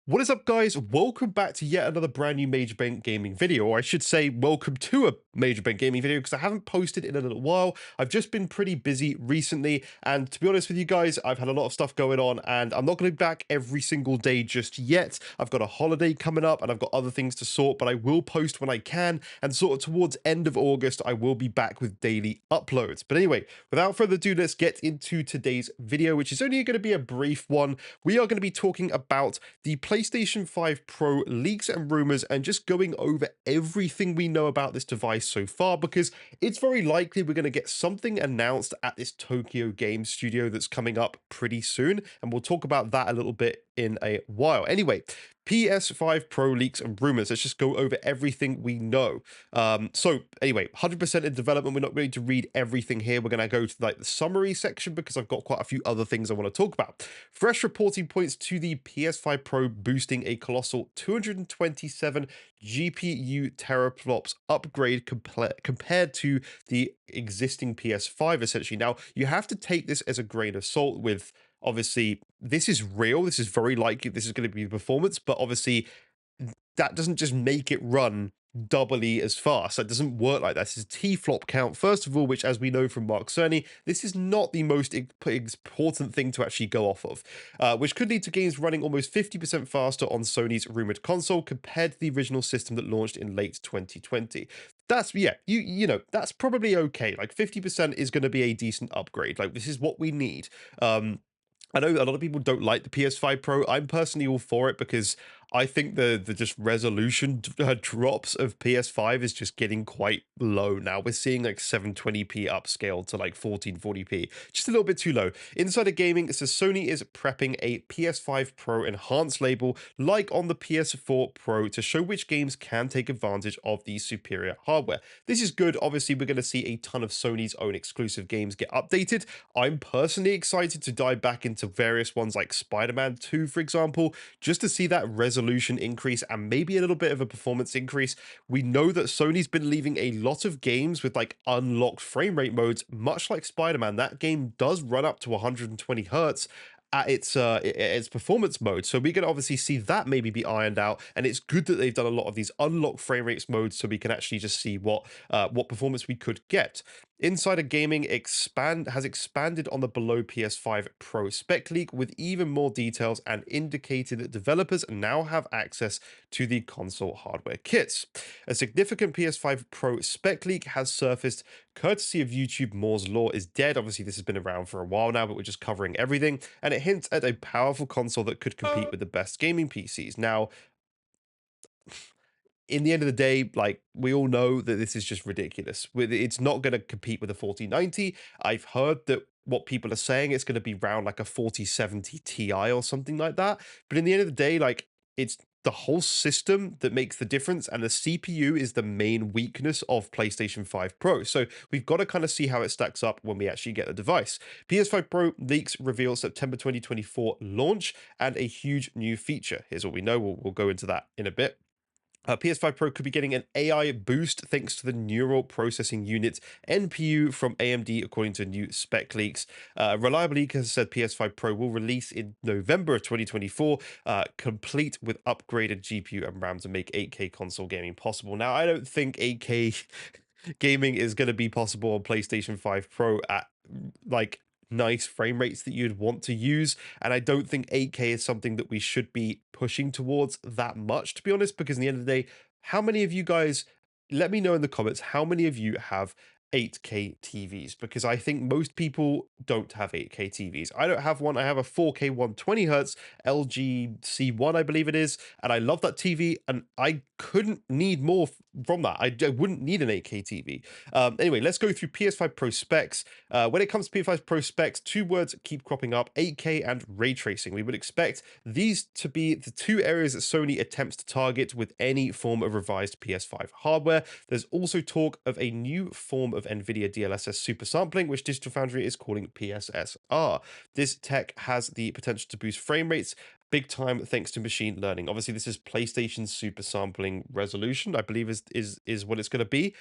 What is up, guys? Welcome back to yet another brand new Major Bank Gaming video, or I should say welcome to a Major Bank Gaming video, because I haven't posted in a little while. I've just been pretty busy recently, and to be honest with you guys, I've had a lot of stuff going on, and I'm not going to be back every single day just yet. I've got a holiday coming up, and I've got other things to sort, but I will post when I can, and sort of towards end of August, I will be back with daily uploads. But anyway, without further ado, let's get into today's video, which is only going to be a brief one. We are going to be talking about the PlayStation 5 Pro leaks and rumors, and just going over everything we know about this device so far, because it's very likely we're going to get something announced at this Tokyo Game Studio that's coming up pretty soon, and we'll talk about that a little bit in a while. Anyway, PS5 Pro leaks and rumors. Let's just go over everything we know. So anyway, 100% in development. We're not going to read everything here. We're going to go to like the summary section, because I've got quite a few other things I want to talk about. Fresh reporting points to the PS5 Pro boosting a colossal 227 GPU teraflops upgrade compared to the existing PS5, essentially. Now, you have to take this as a grain of salt with, obviously, this is real. This is very likely this is going to be the performance, but obviously that doesn't just make it run doubly as fast. That doesn't work like that. This is T-flop count, first of all, which, as we know from Mark Cerny, this is not the most important thing to actually go off of, which could lead to games running almost 50% faster on Sony's rumored console compared to the original system that launched in late 2020. That's, yeah, you know, that's probably okay. Like 50% is going to be a decent upgrade. Like, this is what we need. I know a lot of people don't like the PS5 Pro. I'm personally all for it, because I think the just resolution drops of PS5 is just getting quite low now. We're seeing like 720p upscale to like 1440p, just a little bit too low. Insider Gaming says Sony is prepping a PS5 Pro enhanced label like on the PS4 Pro to show which games can take advantage of the superior hardware. This is good. Obviously, we're going to see a ton of Sony's own exclusive games get updated. I'm personally excited to dive back into various ones like Spider-Man 2, for example, just to see that resolution increase and maybe a little bit of a performance increase. We know that Sony's been leaving a lot of games with like unlocked frame rate modes, much like Spider-Man. That game does run up to 120 hertz at its performance mode, so we can obviously see that maybe be ironed out. And it's good that they've done a lot of these unlocked frame rates modes, so we can actually just see what performance we could get. Insider Gaming has expanded on the below PS5 Pro spec leak with even more details, and indicated that developers now have access to the console hardware kits. A significant PS5 Pro spec leak has surfaced courtesy of YouTube. Moore's Law is dead. Obviously, this has been around for a while now, but we're just covering everything, and it hints at a powerful console that could compete with the best gaming PCs. Now, in the end of the day, like, we all know that this is just ridiculous. It's not going to compete with a 4090. I've heard that what people are saying, it's going to be around like a 4070 Ti or something like that. But in the end of the day, like, it's the whole system that makes the difference, and the CPU is the main weakness of PlayStation 5 Pro. So we've got to kind of see how it stacks up when we actually get the device. PS5 Pro leaks reveal September 2024 launch and a huge new feature. Here's what we know. We'll go into that in a bit. PS5 Pro could be getting an AI boost thanks to the Neural Processing Unit NPU from AMD, according to new spec leaks. Reliable Leak has said PS5 Pro will release in November of 2024, complete with upgraded GPU and RAM to make 8K console gaming possible. Now, I don't think 8K gaming is going to be possible on PlayStation 5 Pro at like nice frame rates that you'd want to use, and I don't think 8K is something that we should be pushing towards that much, to be honest, because in the end of the day, how many of you guys, let me know in the comments, how many of you have 8K TVs? Because I think most people don't have 8K TVs. I don't have one. I have a 4K 120 hertz LG C1, I believe it is, and I love that TV, and I couldn't need more from that. I wouldn't need an 8K TV. Anyway, let's go through PS5 Pro specs. When it comes to PS5 Pro specs, two words keep cropping up: 8K and ray tracing. We would expect these to be the two areas that Sony attempts to target with any form of revised PS5 hardware. There's also talk of a new form of NVIDIA DLSS super sampling, which Digital Foundry is calling PSSR. This tech has the potential to boost frame rates big time thanks to machine learning. Obviously, this is PlayStation super sampling resolution, I believe is what it's going to be.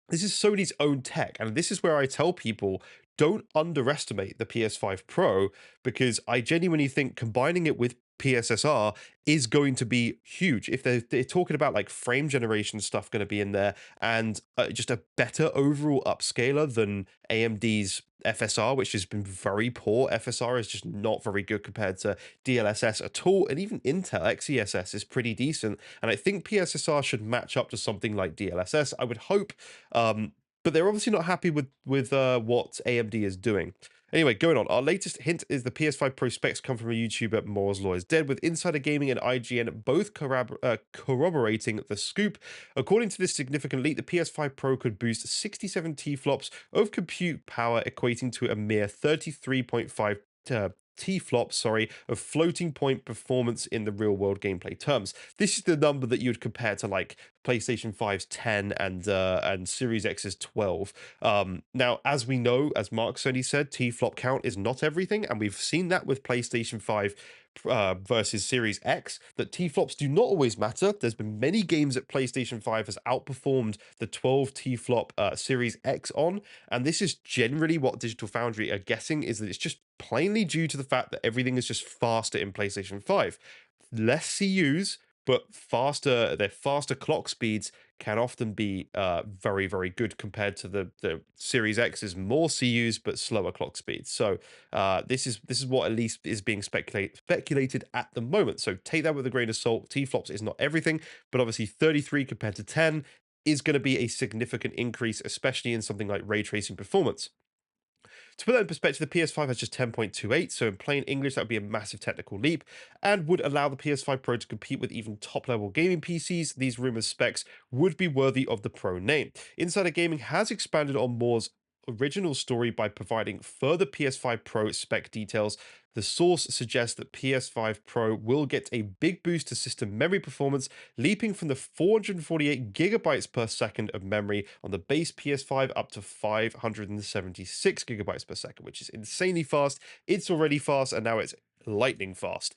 This is Sony's own tech, and this is where I tell people, don't underestimate the PS5 Pro, because I genuinely think combining it with PSSR is going to be huge. If they're talking about like frame generation stuff going to be in there, and just a better overall upscaler than AMD's FSR, which has been very poor. FSR is just not very good compared to DLSS at all, and even Intel XeSS is pretty decent. And I think PSSR should match up to something like DLSS. I would hope, but they're obviously not happy with what AMD is doing. Anyway, going on. Our latest hint is the PS5 Pro specs come from a YouTuber, Moore's Law is Dead, with Insider Gaming and IGN both corroborating the scoop. According to this significant leak, the PS5 Pro could boost 67 T-flops of compute power, equating to a mere 33.5 T-flops, of floating point performance in the real-world gameplay terms. This is the number that you'd compare to like PlayStation 5's 10 and Series X's 12. Now, as we know, as Mark Sony said, T-flop count is not everything, and we've seen that with PlayStation 5 versus Series X, that T-flops do not always matter. There's been many games that PlayStation 5 has outperformed the 12 T-flop Series X on, and this is generally what Digital Foundry are guessing, is that it's just plainly due to the fact that everything is just faster in PlayStation 5. Less CUs, but their faster clock speeds can often be very, very good compared to the Series X's more CUs but slower clock speeds. So this is what at least is being speculated at the moment. So take that with a grain of salt. T-flops is not everything, but obviously 33 compared to 10 is going to be a significant increase, especially in something like ray tracing performance. To put that in perspective, the PS5 has just 10.28, so in plain English, that would be a massive technical leap and would allow the PS5 Pro to compete with even top level gaming PCs. These rumored specs would be worthy of the Pro name. Insider Gaming has expanded on Moore's original story by providing further PS5 Pro spec details. The source suggests that PS5 Pro will get a big boost to system memory performance, leaping from the 448 gigabytes per second of memory on the base PS5 up to 576 gigabytes per second, which is insanely fast. It's already fast, and now it's lightning fast.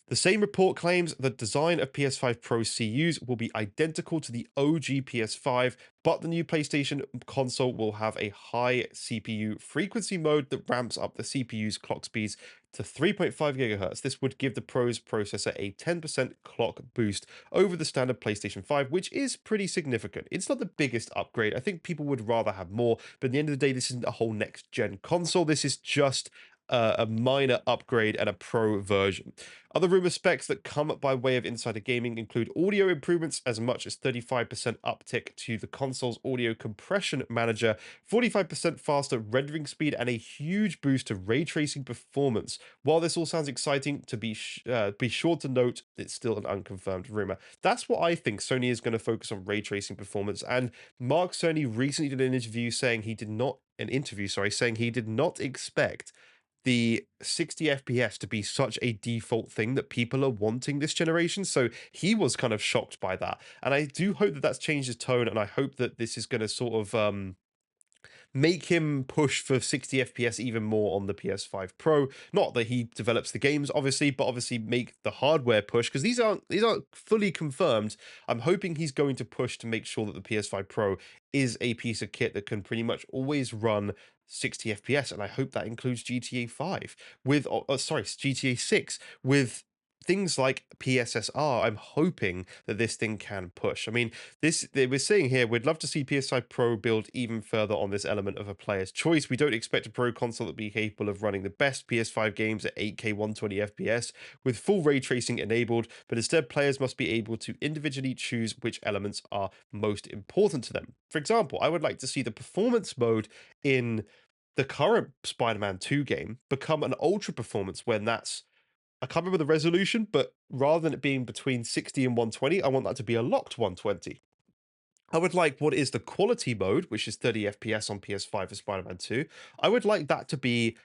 The same report claims the design of PS5 Pro CUs will be identical to the OG PS5, but the new PlayStation console will have a high CPU frequency mode that ramps up the CPU's clock speeds to 3.5 GHz. This would give the Pro's processor a 10% clock boost over the standard PlayStation 5, which is pretty significant. It's not the biggest upgrade. I think people would rather have more, but at the end of the day, this isn't a whole next gen console. This is just a minor upgrade and a pro version. Other rumor specs that come by way of Insider Gaming include audio improvements as much as 35% uptick to the console's audio compression manager, 45% faster rendering speed, and a huge boost to ray tracing performance. While this all sounds exciting, to be sure to note it's still an unconfirmed rumor. That's what I think Sony is going to focus on, ray tracing performance. And Mark Cerny recently did an interview saying he did not expect the 60 FPS to be such a default thing that people are wanting this generation. So he was kind of shocked by that. And I do hope that that's changed his tone. And I hope that this is going to sort of make him push for 60 FPS even more on the PS5 Pro. Not that he develops the games, obviously, but obviously make the hardware push, because these aren't fully confirmed. I'm hoping he's going to push to make sure that the PS5 Pro is a piece of kit that can pretty much always run 60 FPS, and I hope that includes GTA 5 with, GTA 6 with things like PSSR. I'm hoping that this thing can push. I mean, we're saying here, we'd love to see PS5 Pro build even further on this element of a player's choice. We don't expect a Pro console to be capable of running the best PS5 games at 8K 120 FPS with full ray tracing enabled, but instead players must be able to individually choose which elements are most important to them. For example, I would like to see the performance mode in the current Spider-Man 2 game become an ultra performance when that's, I can't remember the resolution, but rather than it being between 60 and 120, I want that to be a locked 120. I would like what is the quality mode, which is 30 FPS on PS5 for Spider-Man 2. I would like that to be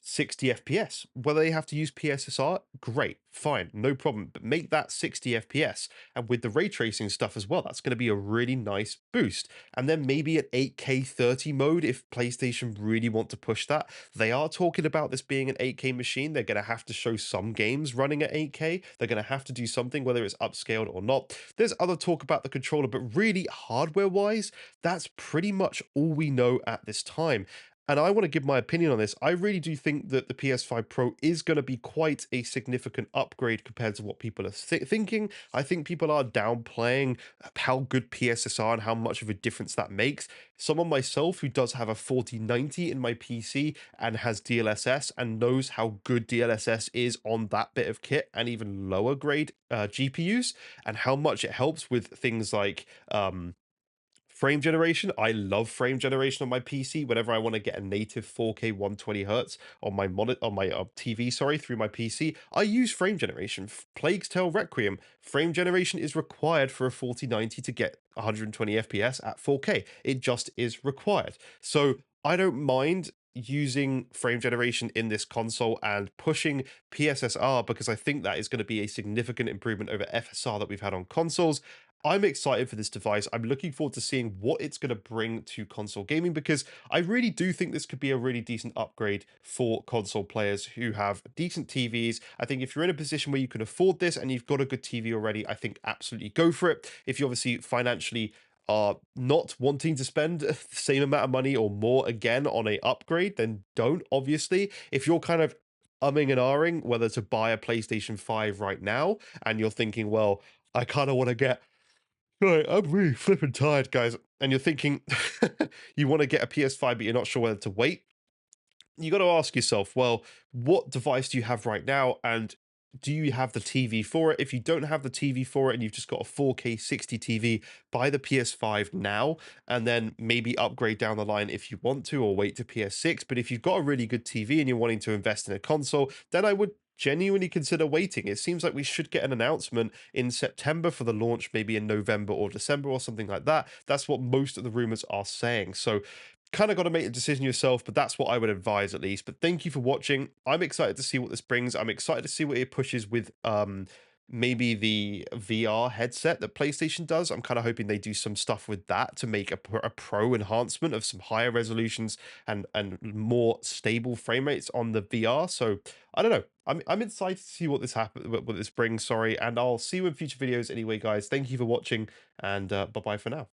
60 FPS. Whether they have to use PSSR, great, fine, no problem. But make that 60 FPS. And with the ray tracing stuff as well, that's going to be a really nice boost. And then maybe an 8K 30 mode if PlayStation really want to push that. They are talking about this being an 8K machine. They're going to have to show some games running at 8K. They're going to have to do something, whether it's upscaled or not. There's other talk about the controller, but really hardware-wise, that's pretty much all we know at this time. And I want to give my opinion on this. I really do think that the PS5 Pro is going to be quite a significant upgrade compared to what people are thinking. I think people are downplaying how good PSS are and how much of a difference that makes. Someone myself who does have a 4090 in my PC and has DLSS and knows how good DLSS is on that bit of kit and even lower grade GPUs, and how much it helps with things like frame generation. I love frame generation on my PC. Whenever I want to get a native 4K 120 hertz on my monitor, on my TV, sorry, through my PC, I use frame generation. Plague's Tale Requiem, frame generation is required for a 4090 to get 120 FPS at 4K. It just is required. So I don't mind using frame generation in this console and pushing PSSR, because I think that is going to be a significant improvement over FSR that we've had on consoles. I'm excited for this device. I'm looking forward to seeing what it's going to bring to console gaming, because I really do think this could be a really decent upgrade for console players who have decent TVs. I think if you're in a position where you can afford this and you've got a good TV already, I think absolutely go for it. If you obviously financially are not wanting to spend the same amount of money or more again on a upgrade, then don't, obviously. If you're kind of umming and ahhing whether to buy a PlayStation 5 right now, and you're thinking, well, I kind of want to get right, I'm really flipping tired, guys. And you're thinking you want to get a PS5, but you're not sure whether to wait. You got to ask yourself, well, what device do you have right now? And do you have the TV for it? If you don't have the TV for it and you've just got a 4K 60 TV, buy the PS5 now and then maybe upgrade down the line if you want to, or wait to PS6. But if you've got a really good TV and you're wanting to invest in a console, then I would genuinely consider waiting. It seems like we should get an announcement in September for the launch, maybe in November or December or something like that. That's what most of the rumors are saying. So kind of got to make the decision yourself, but that's what I would advise at least. But thank you for watching. I'm excited to see what this brings. I'm excited to see what it pushes with maybe the VR headset that PlayStation does. I'm kind of hoping they do some stuff with that to make a pro enhancement of some higher resolutions and more stable frame rates on the VR. So I don't know. I'm excited to see what what this brings. Sorry, and I'll see you in future videos anyway, guys. Thank you for watching, and bye bye for now.